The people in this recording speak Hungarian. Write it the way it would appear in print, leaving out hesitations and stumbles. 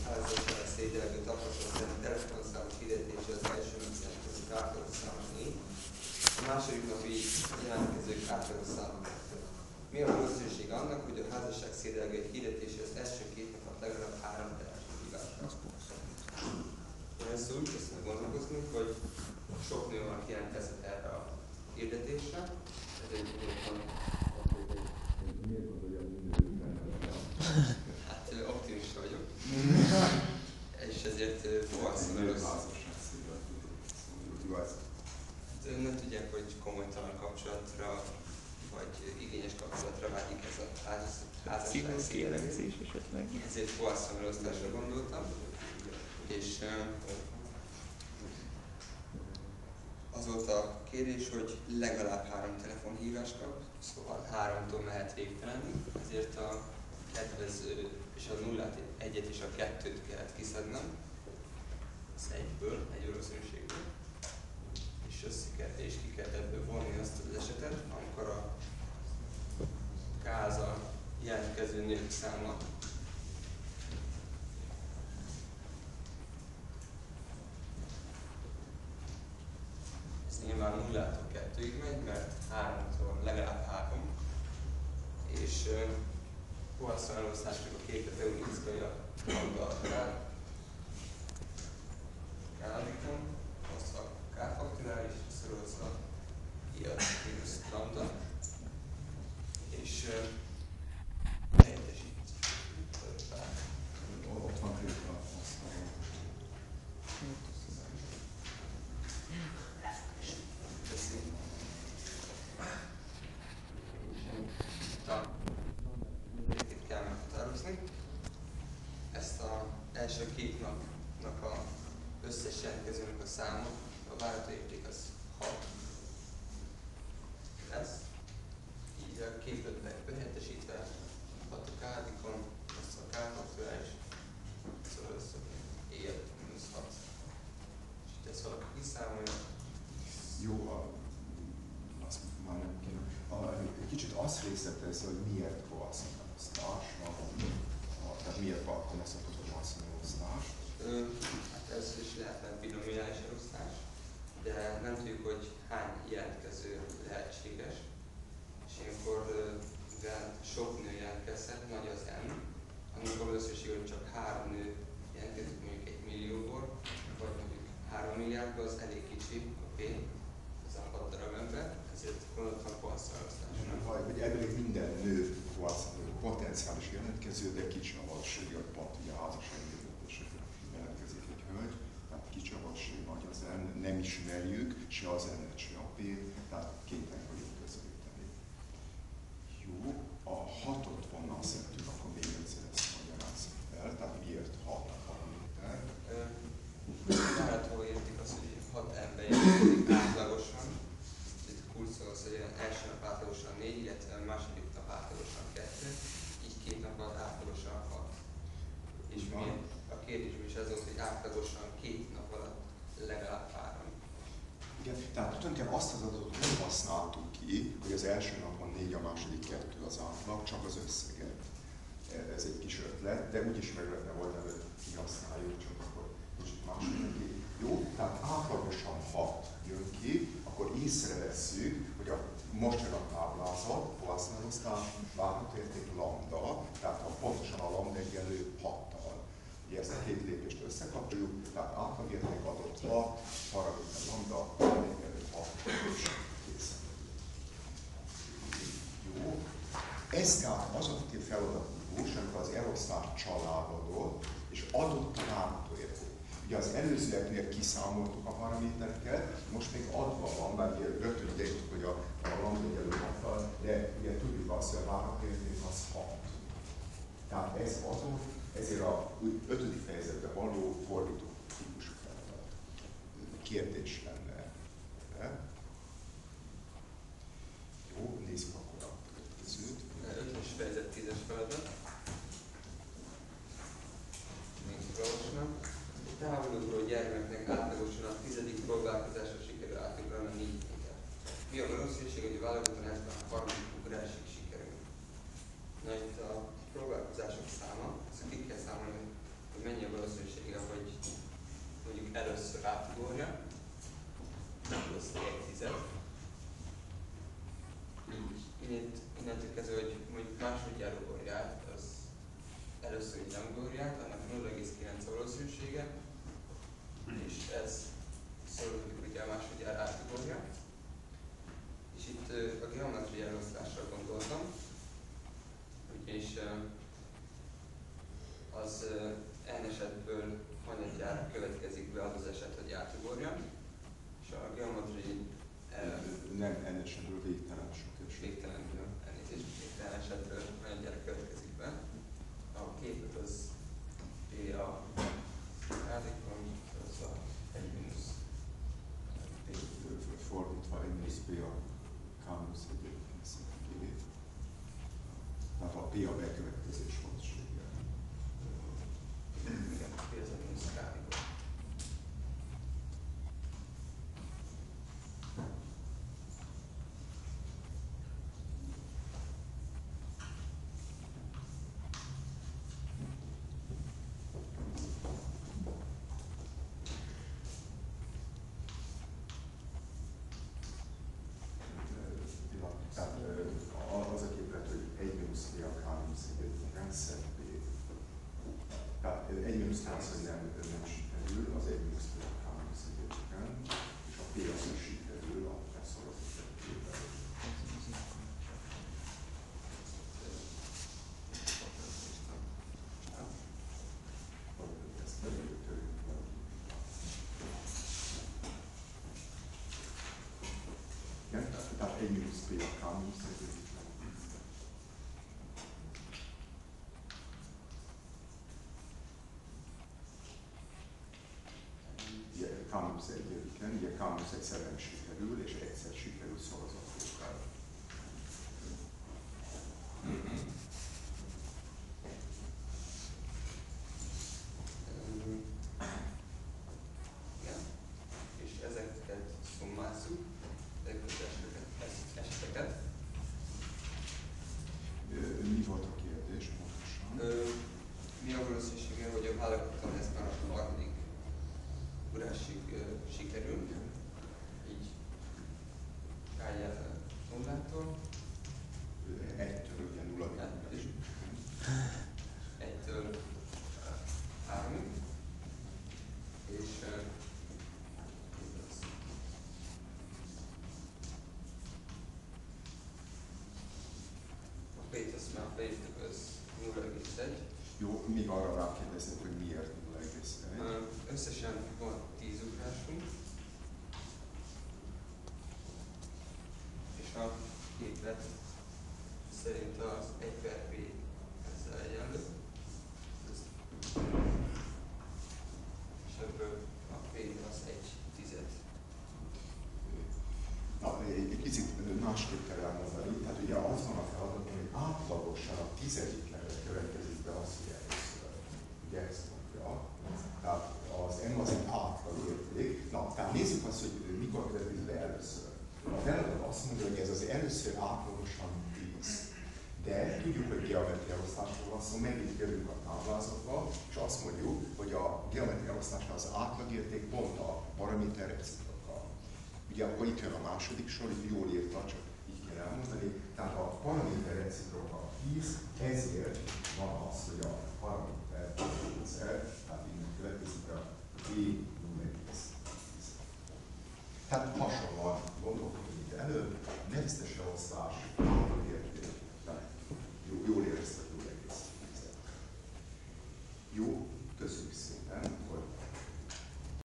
házasság szégyelgő tapasztalat szerint telefonszámos hirdetése az első napi jelentkezők átlagos száma 4, a második napi jelentkezők átlagos száma 2. Mi a valószínűség annak, hogy a házasság szégyelgő hirdetése az első 2 nap alatt legalább 3 telefonos hívásra? Ez úgy kezdve gondolkozni, hogy sok nő van jelentkezett erre a hirdetésre. Ez egy miért gondolja, hogy minden? Hát optimista vagyok. És ezért nem tudják, hogy komolytalan kapcsolatra, vagy igényes kapcsolatra vágyik ez a házasság kijelentés esetleg. Ezért fohászszamelosztásra gondoltam. És az volt a kérés, hogy legalább 3 telefonhívást kap, szóval 3-tól mehet végtelenül, ezért a kedvező és a 0-t, 1-et és a 2-t kellett kiszednem, az 1-ből, egy valószínűségből, és ki kell ebből vonni azt az esetet, amikor a káza jelentkező nők száma nyilván 0-tól 2-ig megy, mert 3-tól legalább 3, és Poisson elosztásnak a képet Eunice-a magdaltál. Kállikon, osztva K-faktorális, szorozva ilyet mínusz lambda, és helyettesít. Ott van különben a kell meghatározni. Ezt az első 2 napnak a összes jelentkezőnek a száma, a várható érték az 6 lesz. Így a képletben behelyettesítve 6 a kádikon, azt a K-faktorális, szóval össze éjjel mínusz 6. És itt ezt valaki kiszámolja. Jó, azt már nem kéne. Kicsit azt részletezi, hogy miért Poisson elosztás, tehát miért alkalmazhatod a Poisson elosztást? Hát ez is lehetne binomiális elosztás, de nem tudjuk, hogy hány jelentkező lehetséges. És ilyenkor, mivel sok nő jelentkezhet, nagy az N, annak a valószínűség, hogy csak 3 nő jelentkezik mondjuk 1 millióból, vagy mondjuk 3 milliárdból, az elég kicsi, a P, ez a 6 darab ember, ezért gondoltam Poisson elosztásra. Vagy ebből minden nő potenciális jelentkező, de kicsi a valószínűség, hogy pont ugye a házassági hirdetésekre jelentkezik egy hölgy, tehát kicsi a valószínűség, nagy az N, nem ismerjük se az N-et, se a P-t, tehát kénytelenek vagyunk közelíteni. Jó, a 6-ot honnan szedtük, akkor még egyszer ezt magyarázzuk el, tehát miért 6 paraméter? Várható érték az, hogy 6 ember jelentkezik átlagosan. Itt kulcol az, hogy első nap átlagosan 4, illetve a második nap átlagosan 2, így 2 nap alatt átlagosan 6. És a kérdésem is ez volt, hogy átlagosan 2 nap alatt legalább 3. Igen, tehát tulajdonképpen azt az adatot nem használtuk ki, hogy az első napon 4, a második 2 az átlag, csak az összeget. Ez egy kis ötlet, de úgyis meg lehetne oldani, hogy kihasználjuk, csak akkor kicsit máshogy. Jó, tehát átlagosan 6 jön ki, akkor észrevesszük, hogy most jön a táblázat, Poisson elosztás, várható érték lambda, tehát pontosan a lambda egyenlő 6-tal. Ugye ezt a 2 lépést összekapcsoljuk, tehát átlagérték adott 6, paraméter lambda, egyenlő 6, és készen. Jó. Ez tehát az a feladatívus, amikor az elosztást családodott, és adott a várható érték. Ugye az előzőeknél kiszámoltuk a paramétereket, most még adva van, mert ugye rögtön ideírtuk, hogy a lambda egyenlő 6-tal, de ugye tudjuk azt, hogy a várható érték az 6. Tehát ez adott, ezért a 5. fejezetben való fordító típusú feladat. Kérdés lenne. Jó, nézzük akkor a következőt. 5-ös fejezet 10-es feladat. Nézzük olvasnak. Egy távolodról gyermeknek átlagosan a 10. próbálkozásra sikerül átugrani 4 méter. Mi a valószínűség, hogy a válogatón ezt a harmadik ugrásig sikerül? Na itt a próbálkozások száma, ezt ki kell számolni hogy mennyi a valószínűsége, hogy mondjuk először átugorja, plusz 1/10. Így innentől kezdve, hogy mondjuk másodjára ugorja át, az először így nem ugorja át, annak 0,9 a valószínűsége, és ez szorodik, hogy a másodjára átugorja. És itt a geometriai eloszlásra gondoltam, ugyanis az n esetből hanyadjára következik be az az eset, hogy átugorja, és a geometriai nem n esetből végtelen sok eset. Végtelenből, elnézést, végtelen esetből hanyadjára következik be. A képet az P a rádikon, az a 1 mínusz P. Fordítva 1 mínusz P a K-mínusz 1 P. Tehát a P a bekövetkezés valószínűsége. Igen, P az a mínusz K-dikon. Tehát az a képlet, hogy 1 mínusz P a K-mínusz 1 rendszer P. Tehát 1 mínusz az, hogy nem sikerül, az 1 mínusz P a K-mínusz 1 és a P az, hogy sikerül, a megszorozott képlet. Ezt törjük. Igen, tehát 1 mínusz P a K-mínusz 1. K-mínusz 1-en, ugye K-mínusz 1-szer nem sikerül, és egyszer sikerül szorozatókkal. Igen, és ezeket szummázzuk, ezeket az eseteket. Mi volt a kérdés pontosan? Mi a valószínűsége, hogy a válogatottan ez már a harmadik urásig sikerül, így rájel nullától. 1-től ugye 0-ig. 1-től 3-ig, és a P-t azt már felírtuk, az 0,1. Jó, még arra rákérdeznék, hogy miért 0,1. Összesen van 10 ugrásunk, és a képlet szerint az 1/P ezzel egyenlő. És ebből a P az 1/10. Na, egy picit másképp kell elmondani. Tehát ugye az van a feladat, hogy átlagosan a 10-re következik be az, hogy először. Ugye ezt mondja. Tehát az M az egy átlag érték. Na, tehát nézzük azt, hogy mikor következik be először. A feladat azt mondja, hogy ez az először átlagosan 10. De tudjuk, hogy geometriai eloszlásról van szó, megint jövünk a táblázatba, és azt mondjuk, hogy a geometriai eloszlásnál az átlagérték pont a paraméter reciproka. Ugye akkor itt jön a második sor, itt jól írta, csak így kell elmondani. Tehát a paraméter reciproka 10, ezért van az, hogy a paraméter rendszer, tehát innen következik a P 0,10. Tehát hasonlóan gondolkodunk itt előbb, neveztes eloszlás, átlagérték